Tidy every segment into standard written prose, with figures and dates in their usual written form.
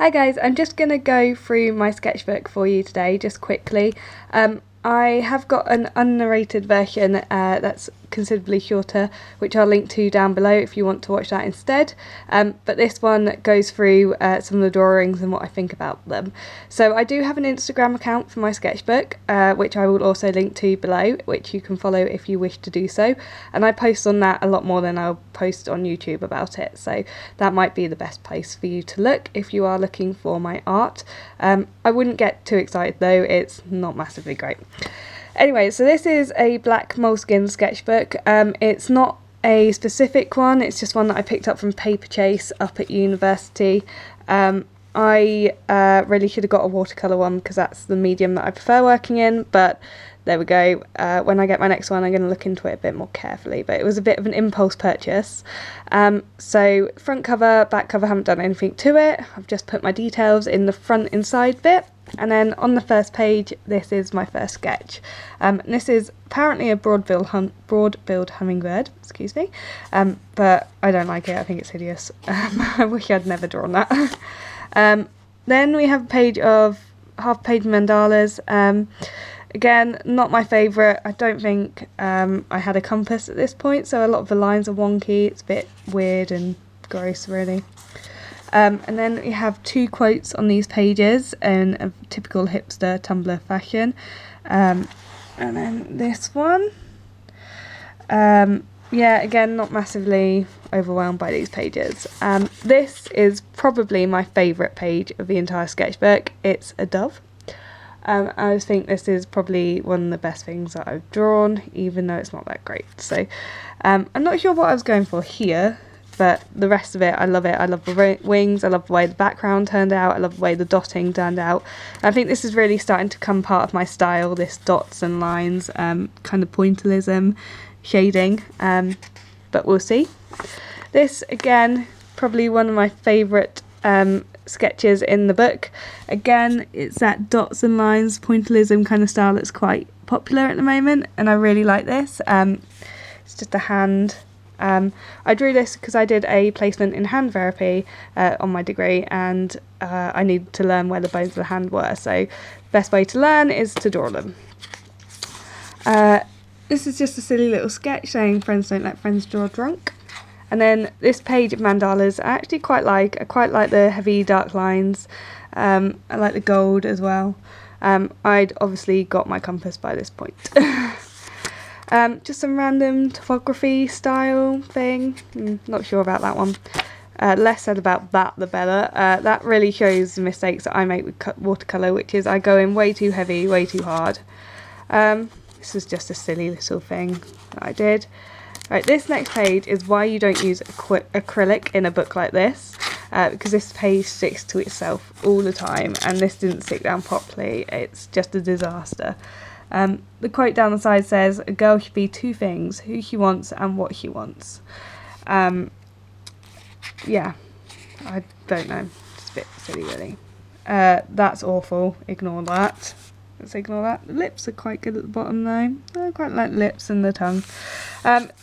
Hi guys, I'm just going to go through my sketchbook for you today, just quickly. I have got an unnarrated version that's considerably shorter, which I'll link to down below if you want to watch that instead. But this one goes through some of the drawings and what I think about them. So I do have an Instagram account for my sketchbook, which I will also link to below, which you can follow if you wish to do so. And I post on that a lot more than I'll post on YouTube about it. So that might be the best place for you to look if you are looking for my art. I wouldn't get too excited though, it's not massively great. Anyway, so this is a black Moleskine sketchbook. It's not a specific one, it's just one that I picked up from Paper Chase up at university. I really should have got a watercolour one because that's the medium that I prefer working in, but there we go. When I get my next one I'm going to look into it a bit more carefully, but it was a bit of an impulse purchase. So front cover, back cover, haven't done anything to it. I've just put my details in the front inside bit, and then on the first page this is my first sketch. This is apparently a broad-billed hummingbird, excuse me, but I don't like it, I think it's hideous. I wish I'd never drawn that. Then we have a page of half-page mandalas. Again, not my favourite. I don't think I had a compass at this point, so a lot of the lines are wonky. It's a bit weird and gross, really. And then we have two quotes on these pages in a typical hipster Tumblr fashion. And then this one. Yeah, again, not massively overwhelmed by these pages. This is probably my favourite page of the entire sketchbook. It's a dove. I just think this is probably one of the best things that I've drawn, even though it's not that great. So I'm not sure what I was going for here, but the rest of it, I love it. I love the wings, I love the way the background turned out, I love the way the dotting turned out. I think this is really starting to become part of my style, this dots and lines, kind of pointillism, shading, but we'll see. This, again, probably one of my favourite sketches in the book. Again, it's that dots and lines, pointillism kind of style that's quite popular at the moment, and I really like this. It's just a hand. I drew this because I did a placement in hand therapy on my degree, and I needed to learn where the bones of the hand were, so best way to learn is to draw them. This is just a silly little sketch saying friends don't let friends draw drunk. And then this page of mandalas I actually quite like. I quite like the heavy dark lines. I like the gold as well. I'd obviously got my compass by this point. Just some random topography style thing. Not sure about that one. Less said about that the better. That really shows the mistakes that I make with watercolour, which is I go in way too heavy, way too hard. This is just a silly little thing that I did. Right, this next page is why you don't use acrylic in a book like this, because this page sticks to itself all the time, and this didn't stick down properly. It's just a disaster. The quote down the side says, "A girl should be two things, who she wants and what she wants." Yeah, I don't know, it's a bit silly really. That's awful, ignore that. Let's ignore that. The lips are quite good at the bottom though. I quite like the lips and the tongue.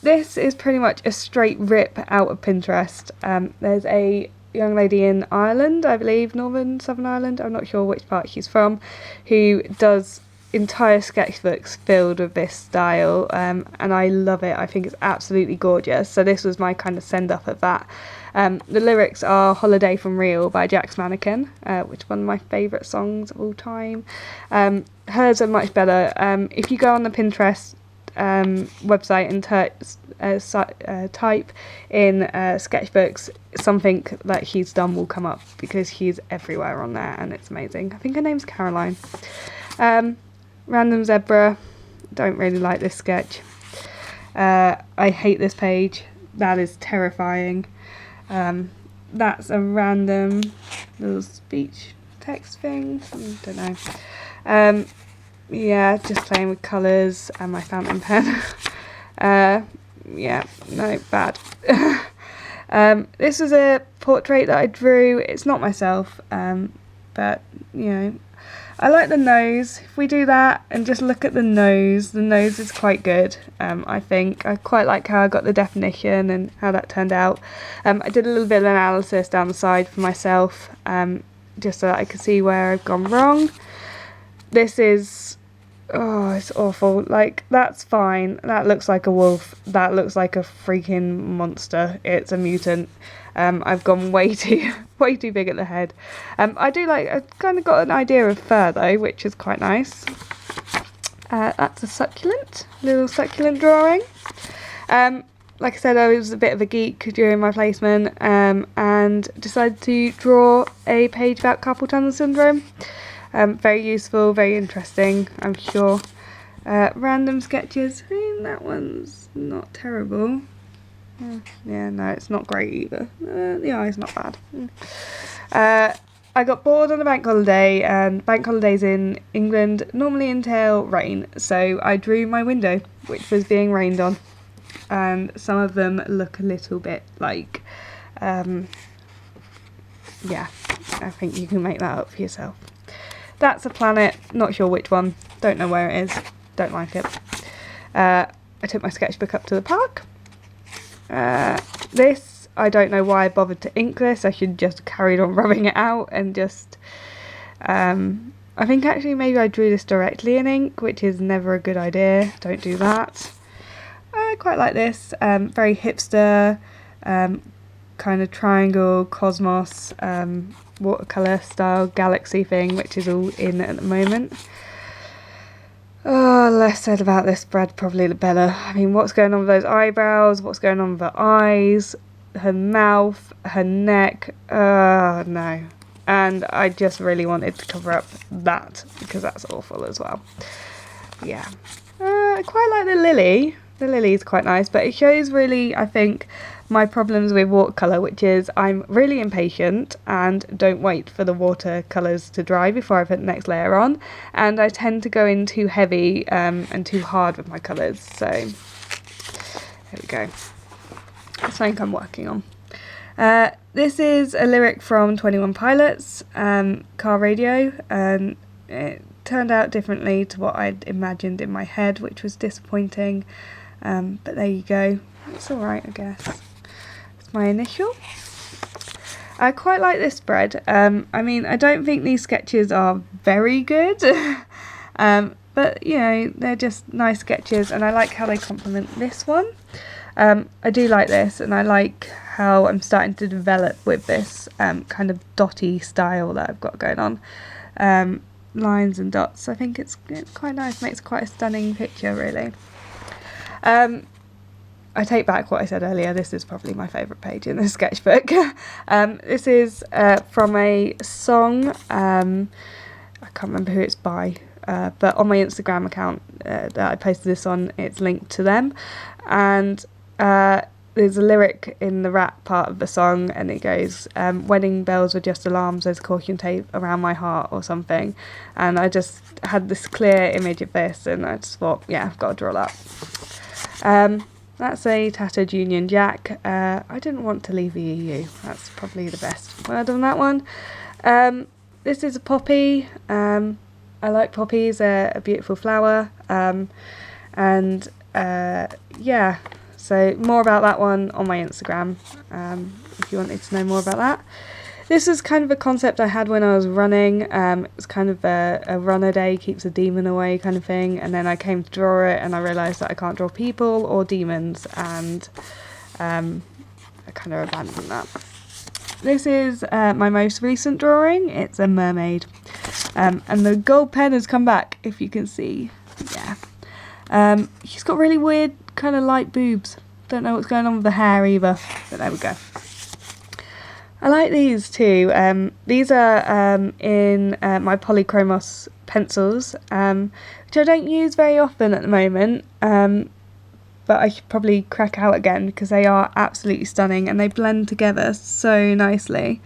This is pretty much a straight rip out of Pinterest. There's a young lady in Ireland, I believe, Southern Ireland, I'm not sure which part she's from, who does entire sketchbooks filled with this style, and I love it. I think it's absolutely gorgeous. So this was my kind of send up of that. The lyrics are Holiday from Real by Jack's Mannequin, which is one of my favourite songs of all time. Hers are much better. If you go on the Pinterest website and type in sketchbooks, something that he's done will come up, because he's everywhere on there and it's amazing. I think her name's Caroline. Random zebra, don't really like this sketch. I hate this page, that is terrifying. That's a random little speech text thing, don't know. Yeah, just playing with colours and my fountain pen. Yeah, no, bad. This was a portrait that I drew. It's not myself, but you know, I like the nose. If we do that and just look at the nose is quite good. I think I quite like how I got the definition and how that turned out. I did a little bit of analysis down the side for myself. just so that I can see where I've gone wrong. This is, oh, it's awful. Like, that's fine. That looks like a wolf. That looks like a freaking monster. It's a mutant. I've gone way too big at the head. I've kind of got an idea of fur though, which is quite nice. That's a little succulent drawing. Like I said, I was a bit of a geek during my placement, and decided to draw a page about carpal tunnel syndrome. Very useful, very interesting, I'm sure. Random sketches. I mean, that one's not terrible. Yeah, no, it's not great either. The eye's not bad. I got bored on a bank holiday, and bank holidays in England normally entail rain, so I drew my window, which was being rained on. And some of them look a little bit like, yeah, I think you can make that up for yourself. That's a planet, not sure which one, don't know where it is, don't like it. I took my sketchbook up to the park. This, I don't know why I bothered to ink this. I should just carried on rubbing it out and just, I think actually maybe I drew this directly in ink, which is never a good idea, don't do that. I quite like this, very hipster, kind of triangle, cosmos, watercolour style galaxy thing, which is all in at the moment. Oh, less said about this spread, probably the better. I mean, what's going on with those eyebrows? What's going on with her eyes? Her mouth? Her neck? No. And I just really wanted to cover up that, because that's awful as well. Yeah. I quite like the lily. The lily is quite nice, but it shows really, I think, my problems with watercolour, which is I'm really impatient and don't wait for the watercolours to dry before I put the next layer on, and I tend to go in too heavy and too hard with my colours, so there we go. That's something I'm working on. This is a lyric from 21 Pilots, Car Radio, and it turned out differently to what I'd imagined in my head, which was disappointing, but there you go. It's alright, I guess. It's my initial. I quite like this spread. I mean, I don't think these sketches are very good, but you know, they're just nice sketches, and I like how they complement this one. I do like this, and I like how I'm starting to develop with this kind of dotty style that I've got going on. Lines and dots. I think it's quite nice, makes quite a stunning picture, really. I take back what I said earlier, this is probably my favourite page in the sketchbook. This is from a song, I can't remember who it's by, but on my Instagram account that I posted this on, it's linked to them, and there's a lyric in the rap part of the song, and it goes, wedding bells were just alarms, there's caution tape around my heart, or something, and I just had this clear image of this, and I just thought, yeah, I've got to draw that. That's a tattered Union Jack. I didn't want to leave the EU, that's probably the best word on that one. This is a poppy. I like poppies, they're a beautiful flower, and yeah, so more about that one on my Instagram, if you wanted to know more about that. This is kind of a concept I had when I was running. It was kind of a runner day, keeps a demon away kind of thing, and then I came to draw it and I realised that I can't draw people or demons, and I kind of abandoned that. This is my most recent drawing. It's a mermaid, and the gold pen has come back, if you can see. Yeah. She's got really weird kind of light boobs. Don't know what's going on with the hair either, but there we go. I like these too. These are in my Polychromos pencils, which I don't use very often at the moment, but I should probably crack out again because they are absolutely stunning and they blend together so nicely.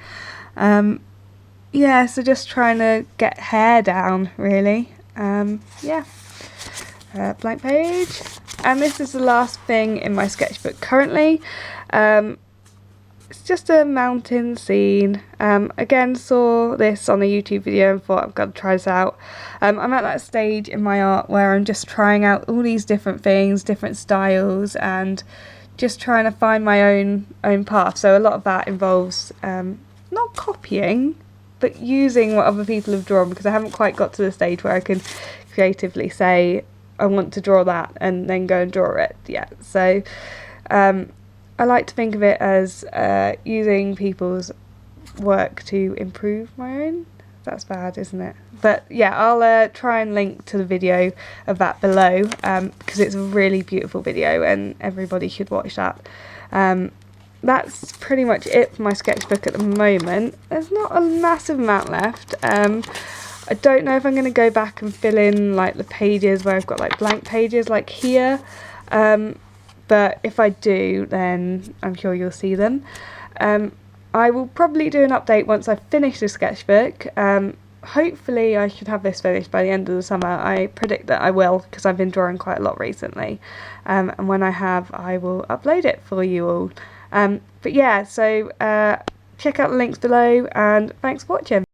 Yeah, so just trying to get hair down, really. Yeah. Blank page. And this is the last thing in my sketchbook currently. It's just a mountain scene. Again, saw this on a YouTube video and thought I've got to try this out. I'm at that stage in my art where I'm just trying out all these different things, different styles, and just trying to find my own path. So a lot of that involves not copying, but using what other people have drawn, because I haven't quite got to the stage where I can creatively say I want to draw that and then go and draw it yet. So I like to think of it as using people's work to improve my own. That's bad, isn't it? But yeah, I'll try and link to the video of that below, because it's a really beautiful video and everybody should watch that. That's pretty much it for my sketchbook at the moment. There's not a massive amount left. I don't know if I'm going to go back and fill in like the pages where I've got like blank pages like here, but if I do, then I'm sure you'll see them. I will probably do an update once I finish the sketchbook. Hopefully I should have this finished by the end of the summer. I predict that I will, because I've been drawing quite a lot recently, and when I have, I will upload it for you all. But yeah, so check out the links below, and thanks for watching.